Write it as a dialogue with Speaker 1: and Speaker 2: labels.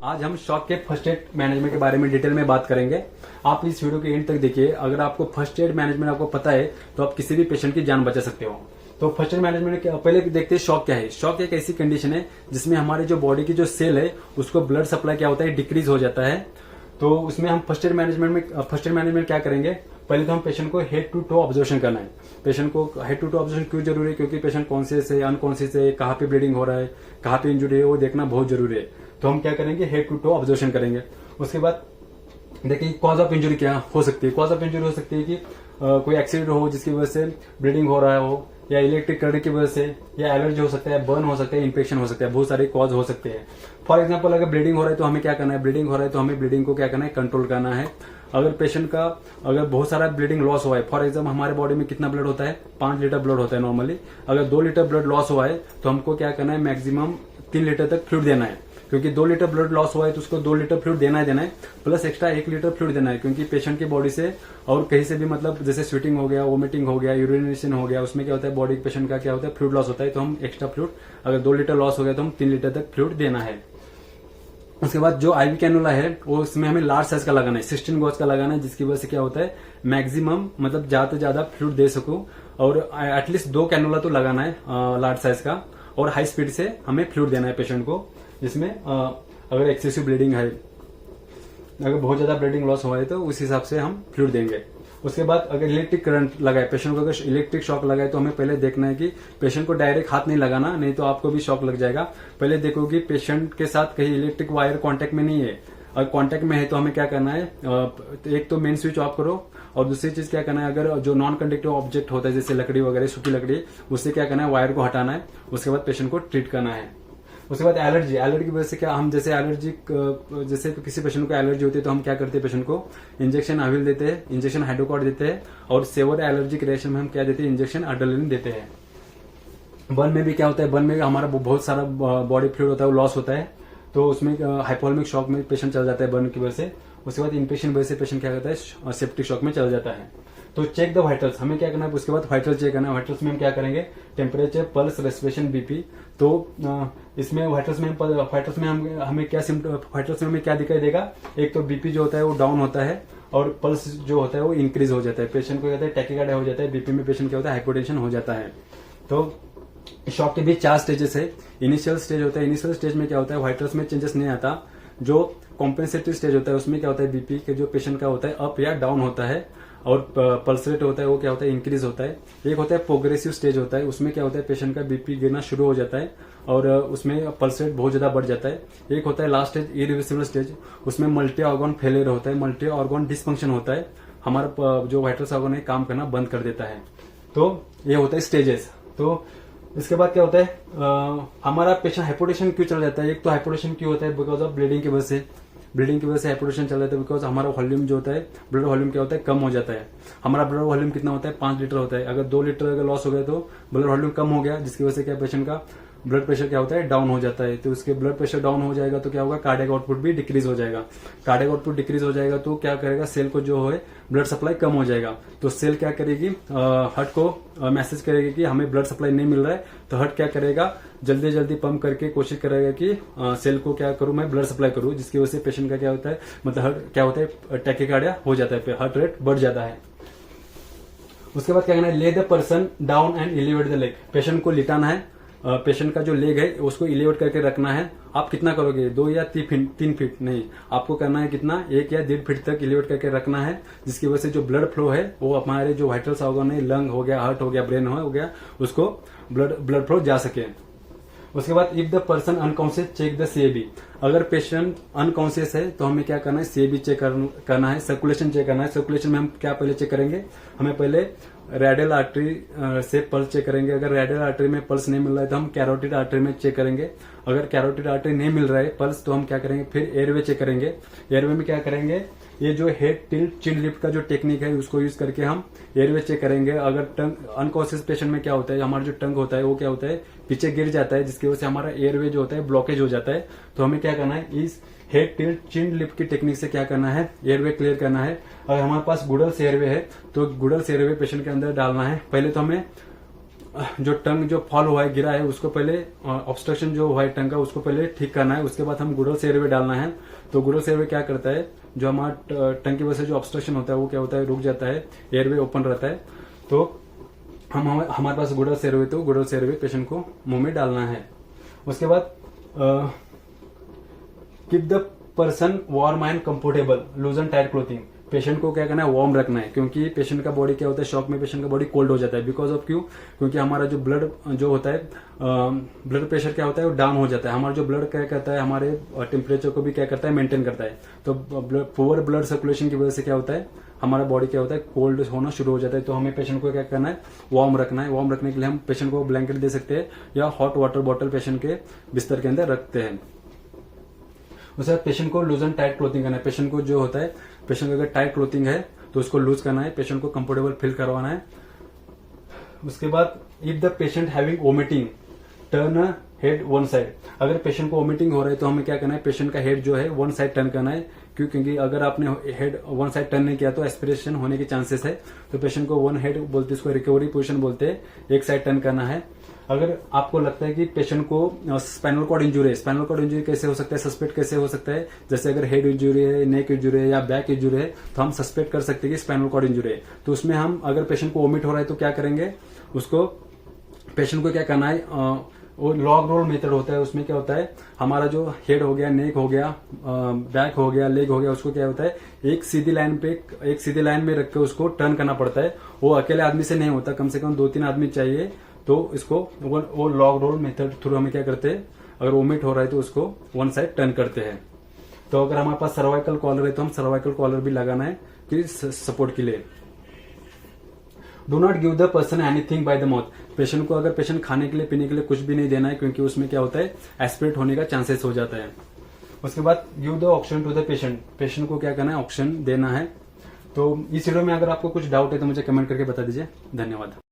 Speaker 1: आज हम शॉक के फर्स्ट एड मैनेजमेंट के बारे में डिटेल में बात करेंगे। आप इस वीडियो के एंड तक देखिए। अगर आपको फर्स्ट एड मैनेजमेंट आपको पता है तो आप किसी भी पेशेंट की जान बचा सकते हो। तो फर्स्ट एड मैनेजमेंट पहले देखते हैं शॉक क्या है। शॉक एक ऐसी कंडीशन है जिसमें हमारे जो बॉडी की जो सेल है उसको ब्लड सप्लाई क्या होता है, डिक्रीज हो जाता है। तो उसमें हम फर्स्ट एड मैनेजमेंट क्या करेंगे, पहले तो हम पेशेंट को हेड टू टो ऑब्जर्वेशन करना है। पेशेंट को हेड टू टो ऑब्जर्वेशन क्यों जरूरी है, क्योंकि पेशेंट कॉन्शियस है, अनकॉन्शियस है, कहाँ पे ब्लीडिंग हो रहा है, कहाँ पे इंजुरी है, वो देखना बहुत जरूरी है। तो हम क्या करेंगे, हेड टू टो ऑब्जर्वेशन करेंगे। उसके बाद देखिए कॉज ऑफ इंजुरी क्या हो सकती है। कॉज ऑफ इंजुरी हो सकती है कि कोई एक्सीडेंट हो जिसकी वजह से ब्लीडिंग हो रहा हो, या इलेक्ट्रिक करंट की वजह से, या एलर्जी हो सकता है, बर्न हो सकता है, इन्फेक्शन हो सकता है, बहुत सारे कॉज हो सकते हैं। फॉर एग्जांपल अगर ब्लीडिंग हो रहा है तो हमें क्या करना है, ब्लीडिंग हो रहा है तो हमें ब्लीडिंग को क्या करना है, कंट्रोल करना है। अगर पेशेंट का अगर बहुत सारा ब्लीडिंग लॉस हुआ है, फॉर एग्जाम्पल हमारे बॉडी में कितना ब्लड होता है, 5 लीटर ब्लड होता है नॉर्मली। अगर 2 लीटर ब्लड लॉस हुआ है तो हमको क्या करना है, मैक्सिमम 3 लीटर तक फ्लूइड देना है। क्योंकि 2 लीटर ब्लड लॉस हुआ है तो उसको 2 लीटर फ्लूइड देना है, प्लस एक्स्ट्रा 1 लीटर फ्लूइड देना है। क्योंकि पेशेंट की बॉडी से और कहीं से भी मतलब जैसे स्वेटिंग हो गया, वोमिटिंग हो गया, यूरिनेशन हो गया, उसमें क्या होता है, बॉडी पेशेंट का क्या होता है, फ्लूइड लॉस होता है। तो हम एक्स्ट्रा फ्लूइड अगर 2 लीटर लॉस हो गया तो हम 3 लीटर तक फ्लूइड देना है। उसके बाद जो आईवी कैनुला है वो उसमें हमें लार्ज साइज का लगाना है, 16 गॉज का लगाना है, जिसकी वजह से क्या होता है, मैक्सिमम मतलब ज्यादा से ज्यादा फ्लूइड दे सकूं। और एटलीस्ट 2 कैनुला तो लगाना है लार्ज साइज का, और हाई स्पीड से हमें फ्लूइड देना है पेशेंट को। जिसमें अगर एक्सेसिव ब्लीडिंग है, अगर बहुत ज्यादा ब्लीडिंग लॉस हुआ है तो उस हिसाब से हम फ्लूइड देंगे। उसके बाद अगर इलेक्ट्रिक करंट लगाए, पेशेंट को अगर इलेक्ट्रिक शॉक लगाए तो हमें पहले देखना है कि पेशेंट को डायरेक्ट हाथ नहीं लगाना, नहीं तो आपको भी शॉक लग जाएगा। पहले देखो कि पेशेंट के साथ कहीं इलेक्ट्रिक वायर कांटेक्ट में नहीं है। अगर कांटेक्ट में है तो हमें क्या करना है, एक तो मेन स्विच ऑफ करो, और दूसरी चीज क्या करना है, अगर जो नॉन कंडक्टिव ऑब्जेक्ट होता है जैसे लकड़ी वगैरह, सूखी लकड़ी, उससे क्या करना है, वायर को हटाना है। उसके बाद पेशेंट को ट्रीट करना है। उसके बाद एलर्जी की वजह से क्या हम जैसे जैसे किसी पेशेंट को एलर्जी होती है तो हम क्या करते हैं, पेशेंट को इंजेक्शन अविल देते हैं, इंजेक्शन हाइड्रोकॉर्ड देते हैं, और सेवर एलर्जिक रिएक्शन में हम क्या देते हैं, इंजेक्शन अड्रेनालिन देते हैं। बर्न में भी क्या होता है, बर्न में हमारा बहुत सारा बॉडी फ्लूइड होता है, वो लॉस होता है। तो उसमें हाइपोवोलेमिक शॉक में पेशेंट चल जाता है बर्न की वजह से। उसके बाद इन्फेक्शन की वजह से पेशेंट क्या करता है, सेप्टिक शॉक में चल जाता है। तो चेक द वाइटल्स, हमें क्या करना है, उसके बाद वाइटल चेक करना है। वाइटल्स में हम क्या करेंगे, टेम्परेचर, पल्स, रेस्पिरेशन, बीपी। तो इसमें वाइटल्स में हमें क्या वाइटल्स में हमें क्या दिखाई देगा, एक तो बीपी जो होता है वो डाउन होता है, और पल्स जो होता है वो इंक्रीज हो जाता है। पेशेंट को कहता है टैकीकार्डिया हो जाता है, बीपी में पेशेंट क्या होता है, हाइपोटेंशन हो जाता है। तो शॉक के भी 4 स्टेजेस है। इनिशियल स्टेज होता है, इनिशियल स्टेज में क्या होता है, वाइटल्स में चेंजेस नहीं आता। जो कॉम्पेंसेटरी स्टेज होता है उसमें क्या होता है, बीपी के जो पेशेंट का होता है अप या डाउन होता है, और पल्स रेट होता है वो क्या होता है, इंक्रीज होता है। एक होता है प्रोग्रेसिव स्टेज होता है, उसमें क्या होता है, पेशेंट का बीपी गिरना शुरू हो जाता है और उसमें पल्स रेट बहुत ज्यादा बढ़ जाता है। एक होता है लास्ट स्टेज, इरिवर्सिबल स्टेज, उसमें मल्टी ऑर्गन फेलियर होता है, मल्टी ऑर्गन डिसफंक्शन होता है, हमारा जो वाइटल्स ऑर्गन है काम करना बंद कर देता है। तो ये होता है स्टेजेस। तो इसके बाद क्या होता है, हमारा पेशेंट हाइपोटेंशन क्यों चल जाता है, एक तो हाइपोटेंशन क्यों होता है, बिकॉज ऑफ ब्लीडिंग की वजह से। ब्लीडिंग की वजह से हाइपोटेंशन चल जाता है, बिकॉज हमारा वॉल्यूम जो होता है, ब्लड वॉल्यूम क्या होता है, कम हो जाता है। हमारा ब्लड वॉल्यूम कितना होता है, 5 लीटर होता है। अगर 2 लीटर अगर लॉस हो गया तो ब्लड वॉल्यूम कम हो गया, जिसकी वजह से क्या पेशेंट का ब्लड प्रेशर क्या होता है, डाउन हो जाता है। तो उसके ब्लड प्रेशर डाउन हो जाएगा तो क्या होगा, कार्डियक आउटपुट भी डिक्रीज हो जाएगा। कार्डियक आउटपुट डिक्रीज हो जाएगा तो क्या करेगा, सेल को जो है ब्लड सप्लाई कम हो जाएगा। तो सेल क्या करेगी, हार्ट को मैसेज करेगी कि हमें ब्लड सप्लाई नहीं मिल रहा है। तो हार्ट क्या करेगा, जल्दी जल्दी पंप करके कोशिश करेगा कि सेल को क्या करूं, मैं ब्लड सप्लाई करूं, जिसकी वजह से पेशेंट का क्या होता है, मतलब हार्ट क्या होता है, टैकीकार्डिया हो जाता है, हार्ट रेट बढ़ जाता है। उसके बाद क्या करना है, ले the person down and elevate the leg, patient को लिटाना है। पेशेंट का जो लेग है उसको इलेवेट करके रखना है। आप कितना करोगे, 2 या 3 फीट नहीं, आपको करना है कितना, 1 या 1.5 फीट तक इलेवेट करके रखना है, जिसकी वजह से जो ब्लड फ्लो है वो हमारे जो वाइटल्स ऑर्गन है, लंग हो गया, हार्ट हो गया, ब्रेन हो गया, उसको ब्लड फ्लो जा सके। उसके बाद if the person unconscious check the CAB, अगर पेशेंट अनकॉन्शियस है तो हमें क्या करना है, सीएबी चेक करना है, सर्कुलेशन चेक करना है। सर्कुलेशन में हम क्या पहले चेक करेंगे, हमें पहले रेडियल आर्टरी से पल्स चेक करेंगे। अगर रेडियल आर्टरी में पल्स नहीं मिल रहा है तो हम कैरोटिड आर्टरी में चेक करेंगे। अगर कैरोटिड आर्टरी नहीं मिल रहा है पल्स तो हम क्या करेंगे, फिर एयरवे चेक करेंगे। एयरवे में क्या करेंगे, ये जो हेड टिल्ट चिन लिफ्ट का जो टेक्निक है उसको यूज करके हम एयरवे चेक करेंगे। अगर टंग अनकॉन्शियस पेशेंट में क्या होता है, हमारा जो टंग होता है वो क्या होता है, पीछे गिर जाता है, जिसकी वजह से हमारा एयरवे जो होता है ब्लॉकेज हो जाता है। तो हमें क्या करना है, इस हेड टिल्ट चिन लिफ्ट की टेक्निक से क्या करना है, एयरवे क्लियर करना है। अगर हमारे पास गुडल्स एयरवे है तो गुडल्स एयरवे पेशेंट के अंदर डालना है। पहले तो हमें जो टंग जो फॉल हुआ है, गिरा है, उसको पहले ऑब्स्ट्रक्शन जो हुआ है टंग का, उसको पहले ठीक करना है। उसके बाद हम गुडल्स एयरवे डालना है। तो गुडल्स एयरवे क्या करता है, जो हमारा टंग की वजह से जो ऑब्स्ट्रक्शन होता है वो क्या होता है, रुक जाता है, एयरवे ओपन रहता है। तो हमारे पास गुडल्स एयरवे, तो गुडल्स एयरवे पेशेंट को मुंह में डालना है। उसके बाद keep the person warm and comfortable, लूजन tight clothing. Patient को क्या करना है, वार्म रखना है, क्योंकि पेशेंट का बॉडी क्या होता है, शॉक में पेशेंट का बॉडी कोल्ड हो जाता है। बिकॉज ऑफ क्यों, क्योंकि हमारा जो ब्लड जो होता है, ब्लड प्रेशर क्या होता है, वो डाउन हो जाता है। हमारा जो ब्लड क्या करता है, हमारे टेम्परेचर को भी क्या करता है, मेंटेन करता है। तो पुअर ब्लड सर्कुलेशन की वजह से क्या होता है, हमारा बॉडी क्या होता है, कोल्ड होना शुरू हो जाता है। तो हमें पेशेंट को क्या करना है, वार्म रखना है। वार्म रखने के लिए हम पेशेंट को ब्लैंकेट दे सकते हैं या हॉट वाटर बॉटल पेशेंट के बिस्तर के अंदर रखते हैं। उसके बाद पेशेंट को लूज एंड टाइट क्लोथिंग करना है। पेशेंट को जो होता है, पेशेंट को अगर टाइट क्लोथिंग है तो उसको लूज करना है, पेशेंट को कंफर्टेबल फील करवाना है। उसके बाद if the patient having vomiting turn head one side. अगर पेशेंट को वोमिटिंग हो रहा है तो हमें क्या करना है, पेशेंट का हेड जो है वन साइड टर्न करना है। क्योंकि अगर आपने हेड वन साइड टर्न नहीं किया तो एस्पिरेशन होने के चांसेस है। तो पेशेंट को वन हेड बोलते हैं, इसको रिकवरी पोजीशन बोलते हैं, एक साइड टर्न करना है। अगर आपको लगता है कि पेशेंट को स्पाइनल कॉर्ड इंजुरी है, स्पाइनल कॉर्ड इंजुरी कैसे हो सकता है, सस्पेक्ट कैसे हो सकता है, जैसे अगर हेड इंजुरी है, नेक इंजुरी है या बैक इंजुरी है, तो हम सस्पेक्ट कर सकते हैं कि स्पाइनल कॉर्ड इंजुरी है। तो उसमें हम अगर पेशेंट को वोमिट हो रहा है तो क्या करेंगे, उसको पेशेंट को क्या करना है, वो लॉग रोल मेथड होता है। उसमें क्या होता है, हमारा जो हेड हो गया, नेक हो गया, बैक हो गया, लेग हो गया, उसको क्या होता है, एक सीधी लाइन में रख के उसको टर्न करना पड़ता है। वो अकेले आदमी से नहीं होता, कम से कम 2-3 आदमी चाहिए। तो इसको वो लॉग रोल मेथड थ्रू हमें क्या करते हैं, अगर वोमिट हो रहा है तो उसको वन साइड टर्न करते हैं। तो अगर हमारे पास सर्वाइकल कॉलर है तो हम सर्वाइकल कॉलर भी लगाना है कि सपोर्ट के लिए। Do not give the person anything by the mouth. Patient को अगर पेशेंट खाने के लिए पीने के लिए कुछ भी नहीं देना है, क्योंकि उसमें क्या होता है, एस्पिरेट होने का चांसेस हो जाता है। उसके बाद give the oxygen to the patient. Patient को क्या करना है, ऑक्सीजन देना है। तो इस वीडियो में अगर आपको कुछ डाउट है तो मुझे कमेंट करके बता दीजिए। धन्यवाद।